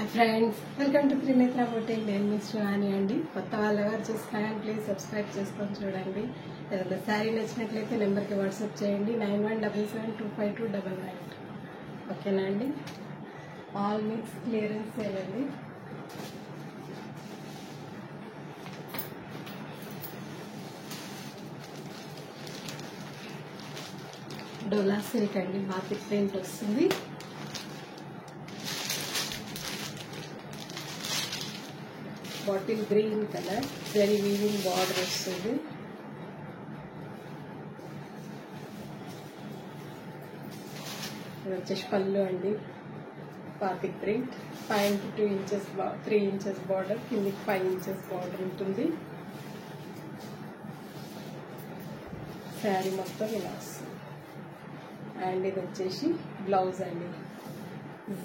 Hi friends, welcome to Trinetra boutique. నేను miss Shivani అండి. కొత్త వాళ్ళు ఎవరు చూస్తున్నారని ప్లీజ్ సబ్స్క్రైబ్ చేసుకొని చూడండి. ఏదైనా శారీ నచ్చినట్లయితే నెంబర్కి వాట్సాప్ చేయండి 9177252998. ఓకేనా అండి. ఆల్ మిక్స్ క్లియరెన్స్ సేల్ అండి. డోలా సిల్క్ అండి, బాతిక్ ప్రింట్ వస్తుంది. Bottle green colour, zari weaving border వస్తుంది. ఇది వచ్చేసి పళ్ళు అండి, batik print. 5 to 2 inches 3 inches border, కిందికి 5 inches బార్డర్ ఉంటుంది. శారీ మొత్తం ఇలా వస్తుంది. అండ్ ఇది వచ్చేసి బ్లౌజ్ అండి,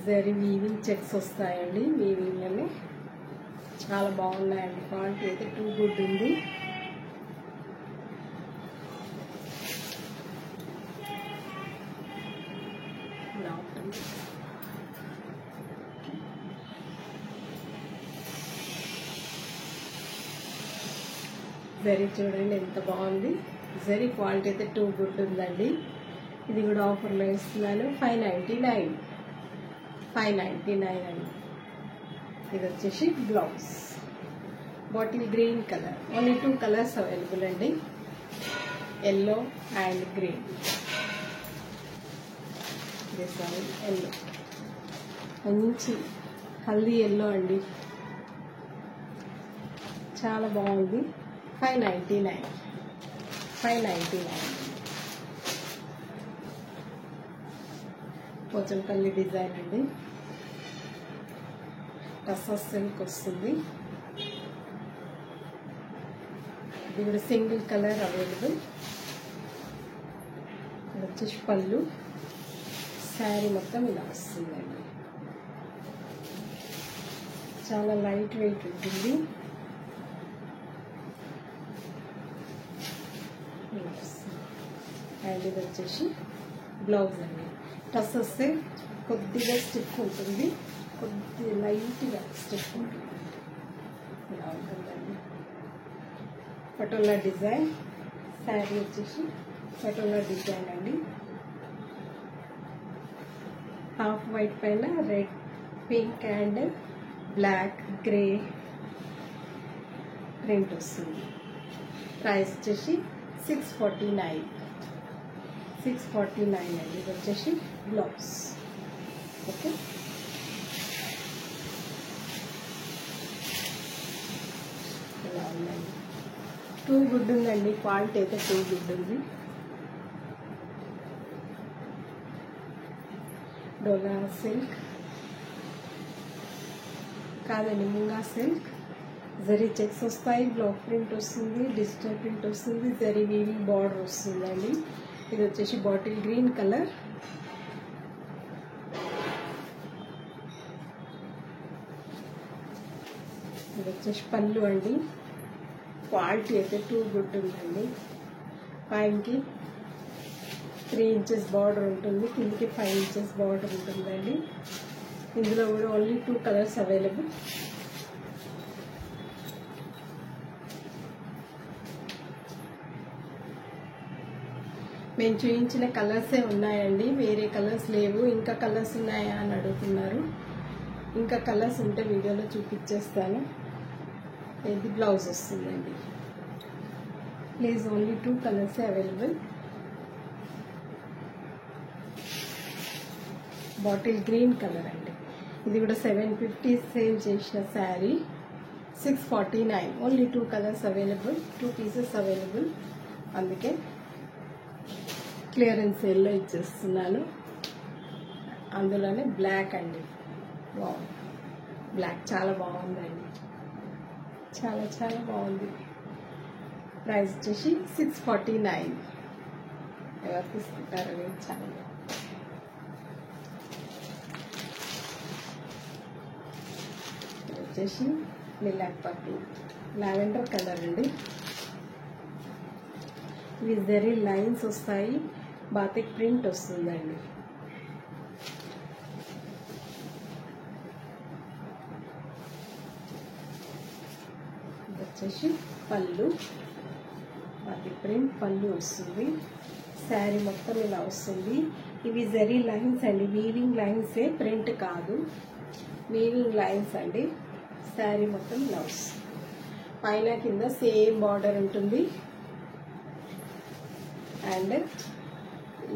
జరీ వీవింగ్ చెక్స్ వస్తాయండి. వీవింగ్లోనే చాలా బాగున్నాయండి. క్వాలిటీ అయితే టూ గుడ్ ఉంది. జరీ చూడండి ఎంత బాగుంది. జరీ క్వాలిటీ అయితే టూ గుడ్ ఉందండి. ఇది కూడా ఆఫర్లో ఇస్తున్నాను. 599 అండి. ఇది వచ్చేసి blouse, bottle green colour. Only 2 colours available అండి, yellow and green. This one yellow, మంచి హల్దీ ఎల్లో అండి, చాలా బాగుంది. 599. పోచంపల్లి డిజైన్ అండి, టస్సర్ సిల్క్ వస్తుంది. ఇది కూడా సింగిల్ కలర్ అవైలబుల్. ఇది వచ్చేసి పళ్ళు. శారీ మొత్తం ఇలా వస్తుందండి, చాలా లైట్ వెయిట్ ఉంటుంది. అండ్ ఇది వచ్చేసి బ్లౌజ్ అండి. టస్సర్ సిల్క్, కొద్దిగా స్టిఫ్ ఉంటుంది, కొద్దిగా లైట్గా స్టిఫ్ ఉంటుంది. ఇలా ఉంటుందండి. పటోలా డిజైన్. శారీ వచ్చేసి పటోలా డిజైన్ అండి. హాఫ్ వైట్ పైన red, pink and black, grey print వస్తుంది. ప్రైస్ వచ్చేసి 649 అండి. ఇది వచ్చేసి బ్లౌజ్. ఓకే, ఇలా ఉందండి. టూ గుడ్ ఉందండి, క్వాలిటీ అయితే టూ గుడ్ ఉంది. డోలా సిల్క్ కాదండి, ముంగా సిల్క్. జరీ చెక్స్ వస్తాయి, బ్లాక్ ప్రింట్ వస్తుంది, డిజిటల్ ప్రింట్ వస్తుంది, జరీ వీవింగ్ బార్డర్ వస్తుందండి. ఇది వచ్చేసి బాటిల్ గ్రీన్ కలర్. ఇది వచ్చేసి పళ్ళు అండి. క్వాలిటీ అయితే టూ గుడ్ ఉందండి. పైకి 3 inches బార్డర్ ఉంటుంది, కిందికి 5 inches బార్డర్ ఉంటుందండి. ఇందులో కూడా ఓన్లీ 2 కలర్స్ అవైలబుల్. మేము చూపించిన కలర్సే ఉన్నాయండి, వేరే కలర్స్ లేవు. ఇంకా కలర్స్ ఉన్నాయా అని అడుగుతున్నారు. ఇంకా కలర్స్ ఉంటే వీడియోలో చూపించేస్తాను. ఇది బ్లౌజ్ వస్తుందండి. ప్లీజ్ ఓన్లీ 2 కలర్సే అవైలబుల్. బాటిల్ గ్రీన్ కలర్ అండి. ఇది కూడా 750 సేల్ చేసిన sari. 649. Only 2 colours available, 2 pieces available. అందుకే క్లియరెన్స్ సేల్లో ఇచ్చేస్తున్నాను. అందులోనే బ్లాక్ అండి. బాగుంది, బ్లాక్ చాలా బాగుందండి, చాలా చాలా బాగుంది. ప్రైస్ వచ్చేసి 649. ఎవరు తీసుకుంటారని చాలా. వచ్చేసి లిలాక్ పర్పుల్, లావెండర్ కలర్ అండి. ఇవి జరీ లైన్స్ వస్తాయి, బాతిక్ ప్రింట్ వస్తుందండి. వచ్చేసి పళ్ళు, అది ప్రింట్ పళ్ళు వస్తుంది. శారీ మొత్తం ఇలా వస్తుంది. ఇవి జరీ లైన్స్ అండి, వీవింగ్ లైన్సే, ప్రింట్ కాదు, వీవింగ్ లైన్స్ అండి. శారీ మొత్తం ఇలా వస్తుంది. పైన కింద సేమ్ బార్డర్ ఉంటుంది అండ్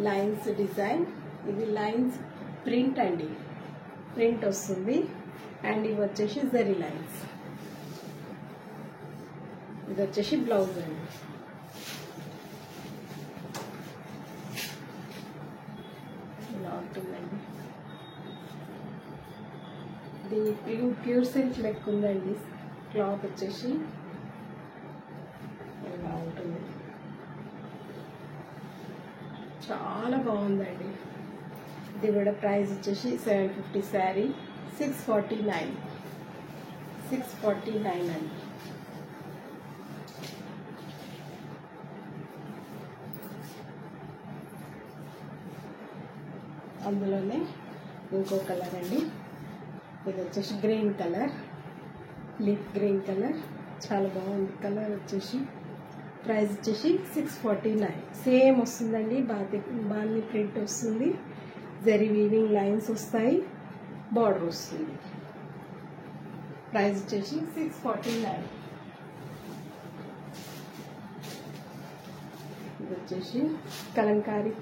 లైన్స్ డిజైన్. ఇది లైన్స్ ప్రింట్ అండి, ప్రింట్ వస్తుంది. అండ్ ఇవి వచ్చేసి జరీ లైన్స్. ఇది వచ్చేసి బ్లౌజ్ అండి. ఇలా ఉంటుందండి. ఇది ప్యూర్ సిల్క్ లెక్క ఉందండి. క్లాత్ వచ్చేసి ఇలా ఉంటుంది. చాలా బాగుందండి. ఇది కూడా ప్రైస్ వచ్చేసి 750 శారీ 649 అండి. అందులోనే ఇంకో కలర్ అండి. ఇది వచ్చేసి green colour, leaf green colour, చాలా బాగుంది కలర్ వచ్చేసి. ప్రైస్ వచ్చేసి 649. సేమ్ వస్తుందండి. బాంది ప్రింట్ వస్తుంది, జరీ వీవింగ్ లైన్స్ వస్తాయి, బార్డర్ వస్తుంది. ప్రైస్ వచ్చేసి 649. ఇది వచ్చేసి కలంకారీ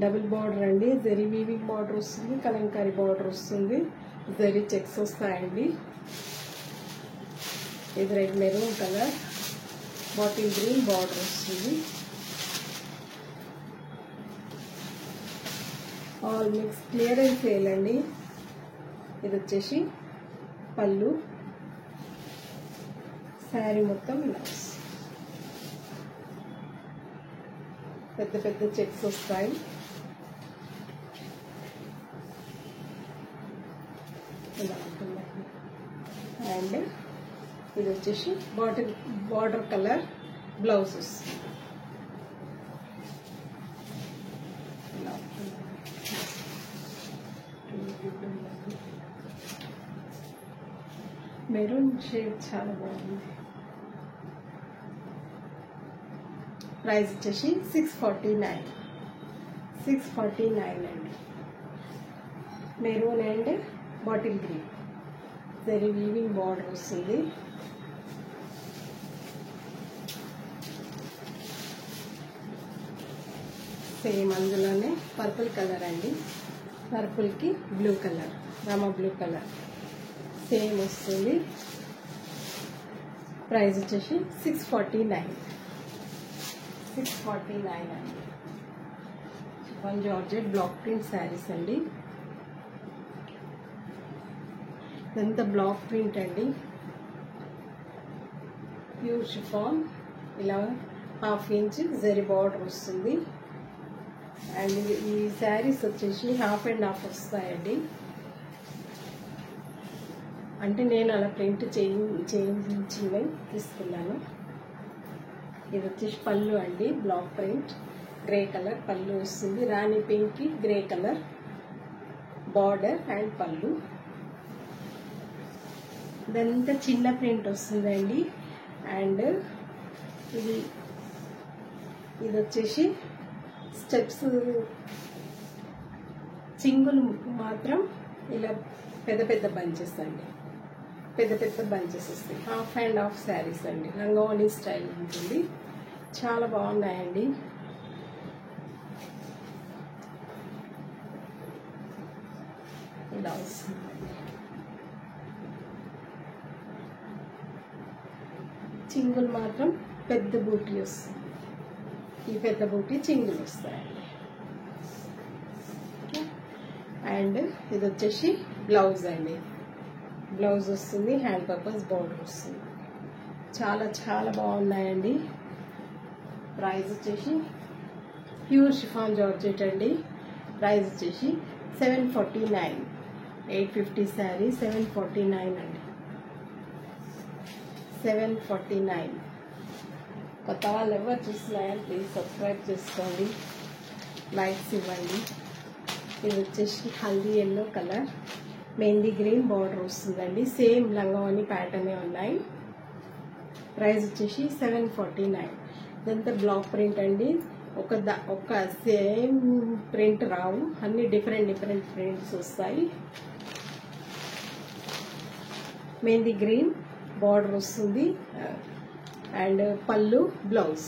డబుల్ బార్డర్ అండి. జరీ వీవింగ్ బార్డర్ వస్తుంది, కలంకారీ బార్డర్ వస్తుంది, జరీ చెక్స్ వస్తాయండి. ఇది red maroon colour, bottle green border వస్తుంది. ఆల్ మిక్స్ క్లియరెన్స్ సేల్ అండి. ఇది వచ్చేసి పళ్ళు, శారీ మొత్తం ఇలా పెద్ద పెద్ద చెక్స్ వస్తాయి. ఇలా ఉంటుందండి. అండ్ ఇది వచ్చేసి బార్డర్ కలర్ బ్లౌజ్ వస్తుంది. ఇలా మెరూన్ షేడ్ చాలా బాగుంది. ప్రైస్ వచ్చేసి 649 అండి. Maroon and bottle green zari weaving border వస్తుంది. సేమ్ అందులోనే పర్పుల్ కలర్ అండి. పర్పుల్కి blue colour, Rama blue colour same వస్తుంది. ప్రైస్ వచ్చేసి 649 అండి. Chiffon georgette block print sarees అండి. ఇదంతా బ్లాక్ ప్రింట్ అండి, ప్యూర్ షిఫాన్. ఇలా 1/2 ఇంచ్ జరీ బార్డర్ వస్తుంది. అండ్ ఈ శారీస్ వచ్చేసి 1/2 and 1/2 వస్తాయండి. అంటే నేను అలా ప్రింట్ చేయించినవి తీసుకున్నాను. ఇది వచ్చేసి పళ్ళు అండి, బ్లాక్ ప్రింట్ గ్రే కలర్ పళ్ళు వస్తుంది. Rani pink grey colour border and పళ్ళు. ఇదంతా చిన్న ప్రింట్ వస్తుందండి. అండ్ ఇది వచ్చేసి స్టెప్స్, చింగులు మాత్రం ఇలా పెద్ద పెద్ద బంచెస్ అండి, పెద్ద పెద్ద బంచెస్ వస్తాయి. 1/2 and 1/2 శారీస్ అండి. లంగావోణి స్టైల్ ఉంటుంది. చాలా బాగున్నాయండి. ఇలా వస్తుందండి. చింగులు మాత్రం పెద్ద బూటీ వస్తుంది. ఈ పెద్ద బూటీ చింగులు వస్తాయండి. అండ్ ఇది వచ్చేసి బ్లౌజ్ అండి. బ్లౌజ్ వస్తుంది, హ్యాండ్ పర్పస్ బార్డర్ వస్తుంది. చాలా చాలా బాగున్నాయండి. ప్రైస్ వచ్చేసి ప్యూర్ షిఫాన్ జార్జెట్ అండి. ప్రైస్ వచ్చేసి 749. 850 శారీ 749 అండి. 749. కొత్త వాళ్ళు ఎవరు చూస్తున్నాయని ప్లీజ్ సబ్స్క్రైబ్ చేసుకోండి, లైక్స్ ఇవ్వండి. ఇది వచ్చేసి haldi yellow colour, mehndi green border వస్తుందండి. సేమ్ లంగావోణి ప్యాటర్నే ఉన్నాయి. ప్రైస్ వచ్చేసి 749. ఇదంతా బ్లాక్ ప్రింట్ అండి. ఒక సేమ్ ప్రింట్ రావు, అన్ని డిఫరెంట్ ప్రింట్స్ వస్తాయి. మెహందీ గ్రీన్ బార్డర్ వస్తుంది అండ్ పళ్ళు బ్లౌజ్.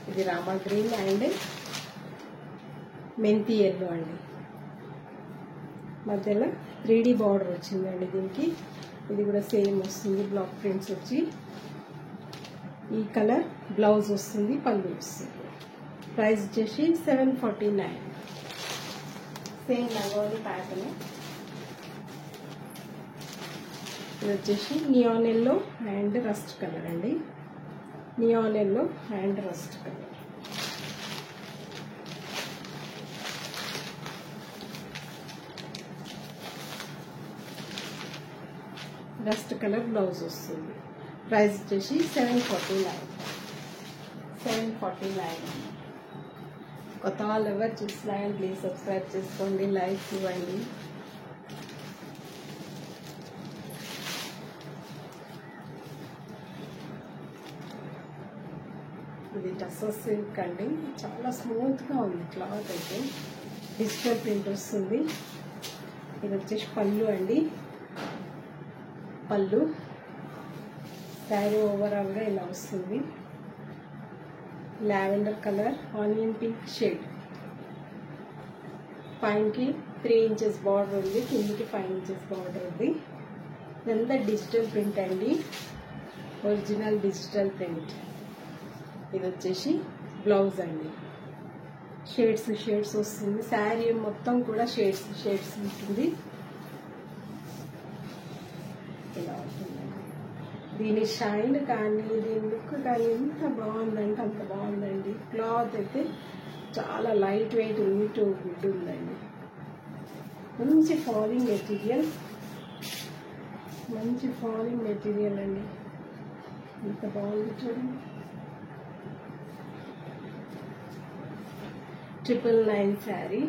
ఇది రామా గ్రీన్ అండ్ మెంతి ఎల్లో అండి. మధ్యలో 3D బార్డర్ వచ్చిందండి దీనికి. ఇది కూడా సేమ్ వస్తుంది, బ్లాక్ ప్రింట్స్ వచ్చి ఈ కలర్ బ్లౌజ్ వస్తుంది, పళ్ళు వస్తుంది. ప్రైస్ వచ్చేసి 749. సేమ్ లంగోని ప్యాటర్న్. ఇది వచ్చేసి neon yellow and rust colour అండి. Neon yellow and rust colour. Rust colour blouse వస్తుంది. ప్రైస్ వచ్చేసి 749. కొత్త వాళ్ళు ఎవరు చూసినా ప్లీజ్ సబ్స్క్రైబ్ చేసుకోండి, లైక్ ఇవ్వండి. ఇది టస్సర్ సిల్క్ అండి, చాలా స్మూత్గా ఉంది క్లాత్ అయితే. డిజిటల్ ప్రింట్ వస్తుంది. ఇది వచ్చేసి పళ్ళు అండి. పళ్ళు శారీ ఓవరాల్గా ఇలా వస్తుంది. Lavender colour, onion pink shade. పైనకి 3 ఇంచెస్ బార్డర్ ఉంది, కిందికి 5 ఇంచెస్ బార్డర్ ఉంది. ఇదంతా డిజిటల్ ప్రింట్ అండి, ఒరిజినల్ డిజిటల్ ప్రింట్. ఇది వచ్చేసి బ్లౌజ్ అండి. షేడ్స్ వస్తుంది. శారీ మొత్తం కూడా షేడ్స్ ఉంటుంది. ఇలా ఉంటుందండి. దీని షైన్ కానీ దీని లుక్ కానీ ఎంత బాగుందంటే అంత బాగుందండి. క్లాత్ అయితే చాలా లైట్ వెయిట్, నీట్, గుడ్ ఉందండి. మంచి ఫాలింగ్ మెటీరియల్ అండి. ఎంత బాగుంది చూడండి. 999 శారీ.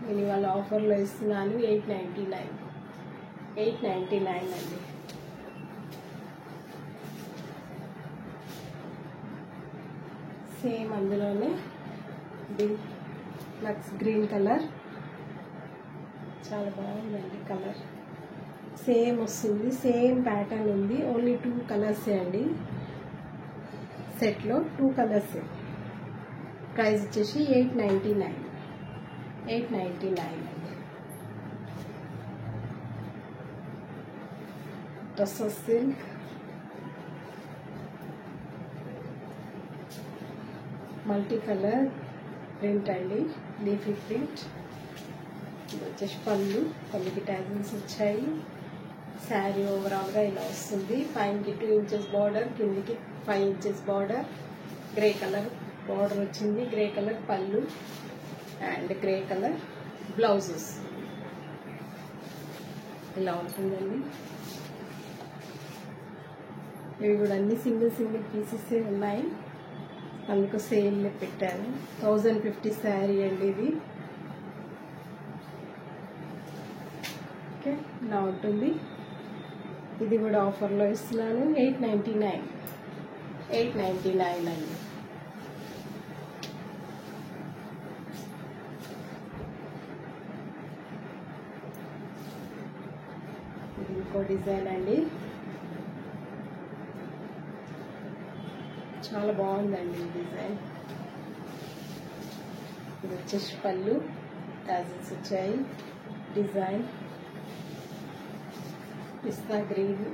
నేను ఇవాళ ఆఫర్లో ఇస్తున్నాను 899 అండి. సేమ్ అందులోనే లక్స్ గ్రీన్ కలర్, చాలా బాగుందండి కలర్. సేమ్ వస్తుంది, సేమ్ ప్యాటర్న్ ఉంది. ఓన్లీ 2 కలర్సే అండి, సెట్లో 2 కలర్సే. ప్రైస్ వచ్చేసి 899 అండి. Tussar silk, multi colour print అండి, లీఫీ ప్రింట్. ఇది వచ్చేసి పళ్ళుకి ట్యాజిల్స్ వచ్చాయి. శారీ ఓవరాల్గా ఇలా వస్తుంది. పైనకి 2 ఇంచెస్ బార్డర్, కిందికి 5 inches border. Grey colour border వచ్చింది, గ్రే కలర్ పళ్ళు అండ్ గ్రే కలర్ బ్లౌజ్ వస్తుంది. ఇలా ఉంటుందండి. ఇవి కూడా అన్ని సింగిల్ పీసెస్ ఉన్నాయి, అందుకు సేల్లో పెట్టాను. 1050 శారీ అండి ఇది. ఓకే, ఇలా ఉంటుంది. ఇది కూడా ఆఫర్లో ఇస్తున్నాను 899 అండి. ఇది ఇంకో డిజైన్ అండి, చాలా బాగుందండి ఈ డిజైన్. ఇది వచ్చేసి పళ్ళు, టాజిల్స్ వచ్చాయి. డిజైన్ పిస్తా గ్రీన్,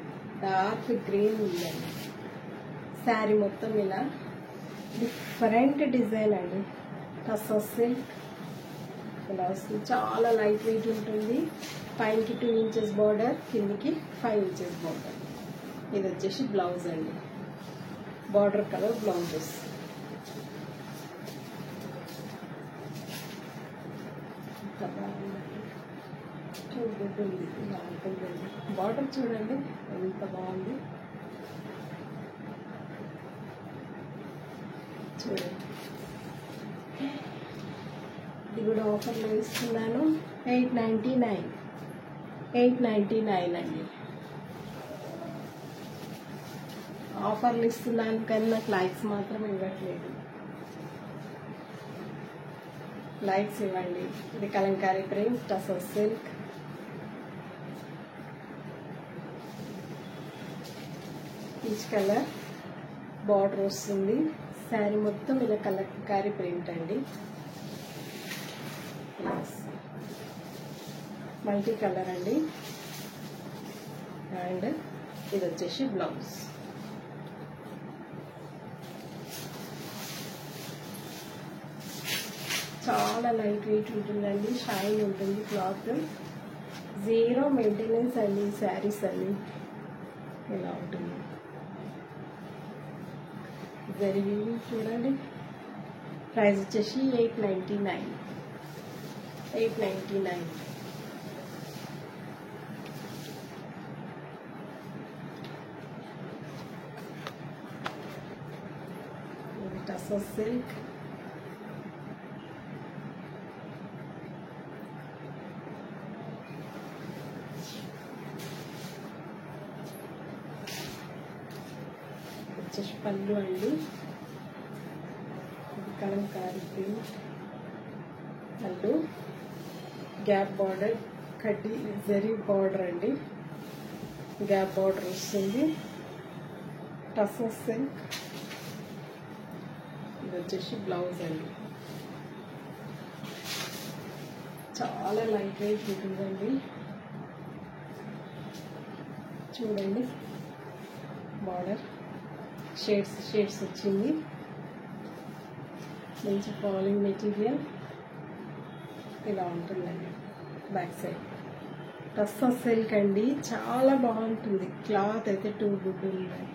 డార్క్ గ్రీన్ ఉందండి. శారీ మొత్తం ఇలా డిఫరెంట్ డిజైన్ అండి. టస్సర్ సిల్క్ ఇలా వస్తుంది, చాలా లైట్ వెయిట్ ఉంటుంది. పైనకి 2 ఇంచెస్ బార్డర్, కిందికి 5 ఇంచెస్ బార్డర్. ఇది వచ్చేసి బ్లౌజ్ అండి, బార్డర్ కలర్ బ్లౌజ్ వస్తుంది. చూడండి, ఇలా ఉంటుందండి. బార్డర్ చూడండి ఎంత బాగుంది. చూడండి, ఇది కూడా ఆఫర్లో ఇస్తున్నాను 899 అండి. ఆఫర్లు ఇస్తున్నాను కానీ నాకు లైక్స్ మాత్రం ఇవ్వట్లేదు. లైక్స్ ఇవ్వండి. ఇది Kalamkari print tussar silk. Peach colour border వస్తుంది. శారీ మొత్తం ఇలా కలంకారీ ప్రింట్ అండి. మల్టీ కలర్ అండి. అండ్ ఇది వచ్చేసి బ్లౌజ్. చాలా లైట్ వెయిట్ ఉంటుందండి. షైన్ ఉంటుంది. క్లాత్ జీరో మెయింటెనెన్స్ అండి. శారీస్ అన్ని ఇలా ఉంటుంది. జరిగి చూడండి. ప్రైస్ వచ్చేసి 899. 899. టసర్ సిల్క్. వచ్చేసి పళ్ళు అండి. కలంకారీ ప్రింట్ పళ్ళు. గ్యాప్ బార్డర్ కడ్డీ జరీ బార్డర్ అండి. గ్యాప్ బార్డర్ వస్తుంది. టసర్ సిల్క్. ఇది వచ్చేసి బ్లౌజ్ అండి. చాలా లైట్ వెయిట్ ఉంటుందండి. చూడండి బార్డర్ షేడ్స్ వచ్చింది. మంచి ఫాలింగ్ మెటీరియల్ ఇలా ఉంటుందండి. బ్యాక్ సైడ్ టసర్ సిల్క్ అండి. చాలా బాగుంటుంది. క్లాత్ అయితే టూ గుడ్ ఉందండి.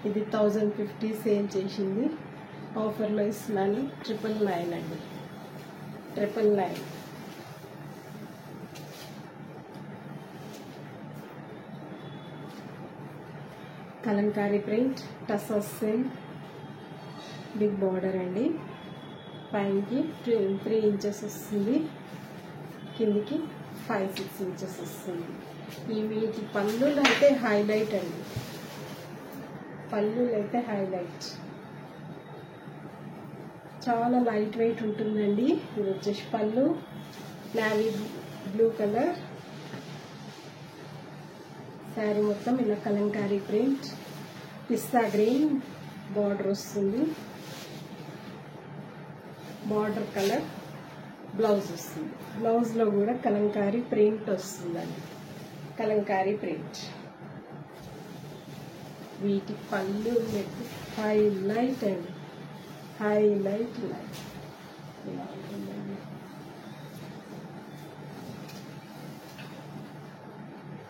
ఇది 1050 సేల్ చేసింది. ఆఫర్లో ఇస్తున్నాను. 999 అండి. 999. Kalamkari print tussar silk. Big border అండి. పైకి 3 ఇంచెస్ వస్తుంది. కిందికి 5-6 ఇంచెస్ వస్తుంది. ఈ వీటి పళ్ళులు అయితే హైలైట్ అండి. పళ్ళులు అయితే హైలైట్. చాలా లైట్ వెయిట్ ఉంటుందండి. ఇది వచ్చేసి పళ్ళు. Navy blue colour. శారీ మొత్తం ఇలా కలంకారీ ప్రింట్. పిస్తా గ్రీన్ బార్డర్ వస్తుంది. బార్డర్ కలర్ బ్లౌజ్ వస్తుంది. బ్లౌజ్లో కూడా కలంకారీ ప్రింట్ వస్తుందండి. కలంకారీ ప్రింట్. వీటి పళ్ళు హైలైట్ అండి. హైలైట్ లైట్ ఇలా ఉంటుందండి.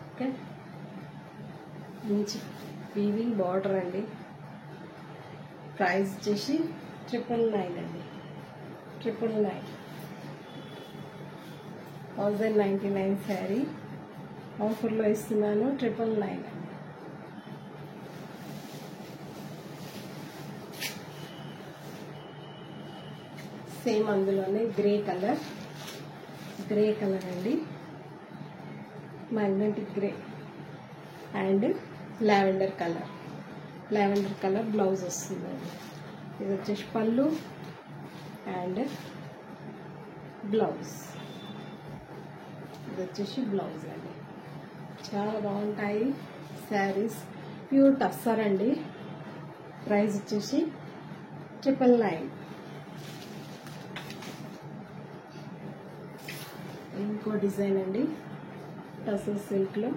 ఓకే. మంచి వీవింగ్ బార్డర్ అండి. ప్రైస్ వచ్చేసి 999 అండి. 999. 1099 శారీ ఆఫర్లో ఇస్తున్నాను. 999 అండి. సేమ్ అందులోనే గ్రే కలర్ అండి. Magnetic grey and lavender colour blouse వస్తుందండి. ఇది వచ్చేసి పళ్ళు అండ్ బ్లౌజ్. ఇది వచ్చేసి బ్లౌజ్ అండి. చాలా బాగుంటాయి శారీస్. ప్యూర్ టస్సర్ అండి. ప్రైస్ వచ్చేసి 999. ఇంకో డిజైన్ అండి టసర్ సిల్క్లో.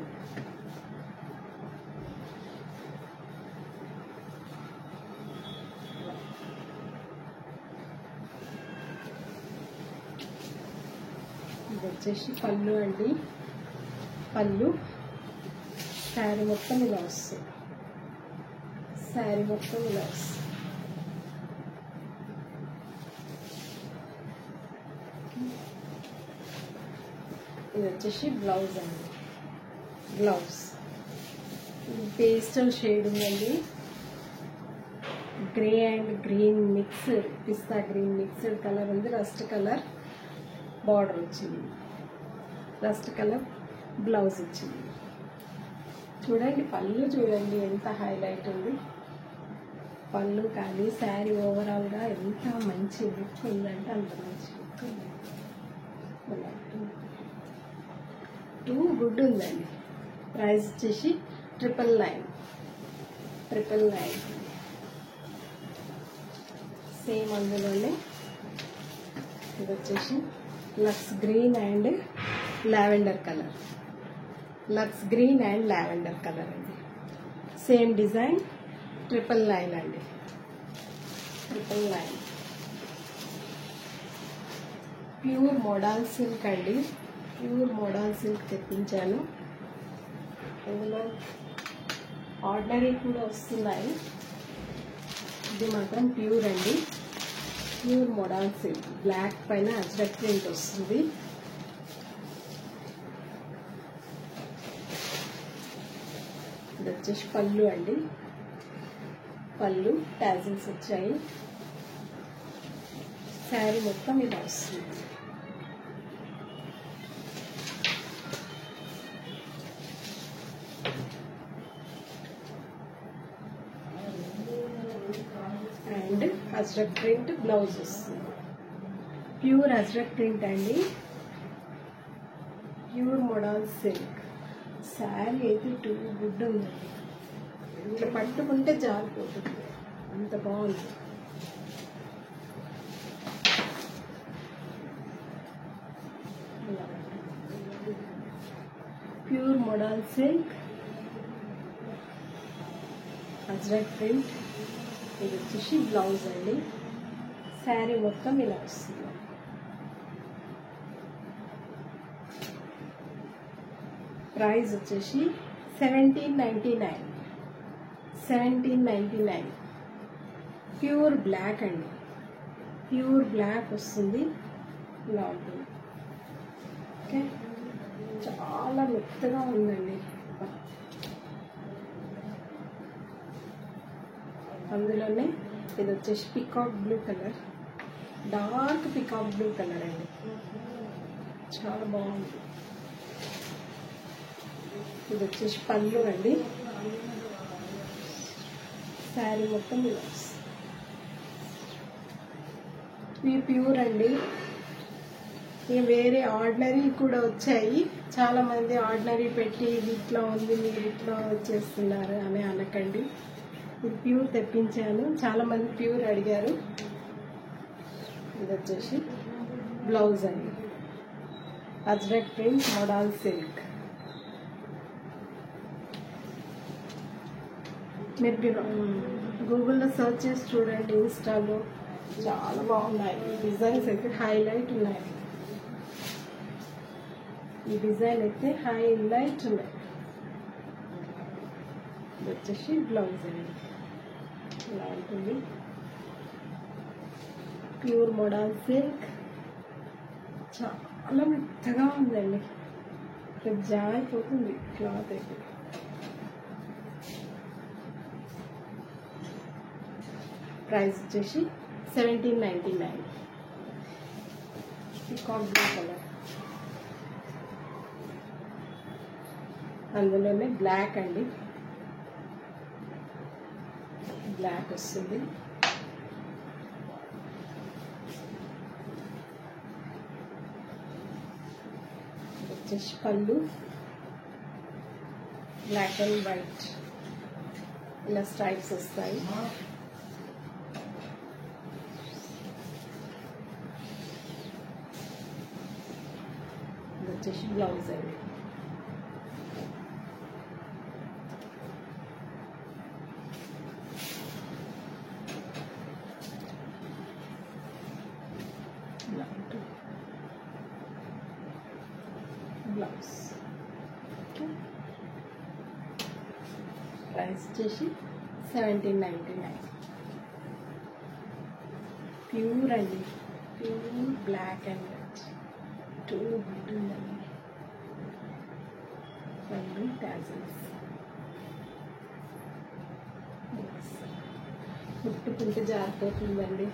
ఇది వచ్చేసి పళ్ళు అండి. పళ్ళు. శారీ మొత్తం ఇలా వస్తుంది. ఇది వచ్చేసి బ్లౌజ్ అండి. బ్లౌజ్ పేస్టల్ షేడ్ ఉందండి. Grey and green mixed, pista green mixed colour ఉంది. రస్ట్ కలర్ బార్డర్ వచ్చింది. రస్ట్ కలర్ బ్లౌజ్ వచ్చింది. చూడండి పళ్ళు చూడండి ఎంత హైలైట్ ఉంది. పళ్ళు కానీ శారీ ఓవరాల్గా ఎంత మంచి లుక్ ఉందంటే అంత మంచి లుక్ ఉంది. టూ గుడ్ ఉందండి. ప్రైస్ వచ్చేసి 999. సేమ్ అందులోనే ఇది వచ్చేసి lux green and lavender colour. Lux green and lavender colour అండి. సేమ్ డిజైన్ 999 అండి. 999. ప్యూర్ మోడల్ సిల్క్ అండి. ప్యూర్ మోడల్ సిల్క్ తెప్పించాను. ఇందులో ఆర్డినరీ కూడా వస్తున్నాయి. ఇది మాత్రం ప్యూర్ అండి. ప్యూర్ మోడల్ సిల్క్ బ్లాక్ పైన అజ్రక్ ప్రింట్ వస్తుంది. ఇది వచ్చేసి పళ్ళు అండి. పళ్ళు టాజిల్స్ వచ్చాయి. శారీ మొత్తం ఇలా వస్తుంది. అండ్ అజ్రక్ ప్రింట్ బ్లౌజ్ వస్తుంది. ప్యూర్ అజ్రక్ ప్రింట్ అండి. Pure modal silk. శారీ అయితే టూ గుడ్ ఉందండి. ఇట్లా పట్టుకుంటే జారిపోతుంది, అంత బాగుంది. Pure modal silk ajrak print. ఇది వచ్చేసి బ్లౌజ్ అండి. శారీ మొత్తం ఇలా వస్తుంది. ప్రైస్ వచ్చేసి 1799. 1799. ప్యూర్ బ్లాక్ అండి. ప్యూర్ బ్లాక్ వస్తుంది. ఇలా ఉంటుంది. ఓకే, చాలా మెత్తగా ఉందండి. అందులోనే ఇది వచ్చేసి peacock blue colour. Dark peacock blue colour అండి. చాలా బాగుంది. ఇది వచ్చేసి పళ్ళు అండి. శారీ మొత్తం ఇలా వస్తుంది. ఇవి ప్యూర్ అండి. ఇక వేరే ఆర్డినరీ కూడా వచ్చాయి. చాలా మంది ఆర్డినరీ పెట్టి ఇది ఇట్లా ఉంది, మీరు ఇట్లా వచ్చేస్తున్నారు అని అనకండి. ఇది ప్యూర్ తెప్పించాను. చాలా మంది ప్యూర్ అడిగారు. ఇది వచ్చేసి బ్లౌజ్ అండి. Ajrakh print modal silk. మీరు గూగుల్లో సర్చ్ చేసి చూడండి, ఇన్స్టాలో చాలా బాగున్నాయి. ఈ డిజైన్స్ అయితే హైలైట్ ఉన్నాయి. ఈ డిజైన్ అయితే హైలైట్ ఉన్నాయి. ఇది వచ్చేసి బ్లౌజ్ అండి. ఇలా ఉంటుంది. Pure modal silk. చాలా మెత్తగా ఉందండి. జారిపోతుంది క్లాత్ అయితే. ప్రైస్ వచ్చేసి 1799. Peacock blue colour. అందులోనే బ్లాక్ అండి. బ్లాక్ వస్తుంది. వచ్చేసి పళ్ళు బ్లాక్ అండ్ వైట్ ఇలా స్ట్రైప్స్ వస్తాయి. ఇది వచ్చేసి బ్లౌజ్ అండి. బ్లౌజ్. ప్రైస్ వచ్చేసి 1799. ప్యూర్ అండి. Pure black and white. Too good ఉందండి. మళ్ళీ టాజిల్స్. ముట్టుకుంటే జారిపోతుందండి.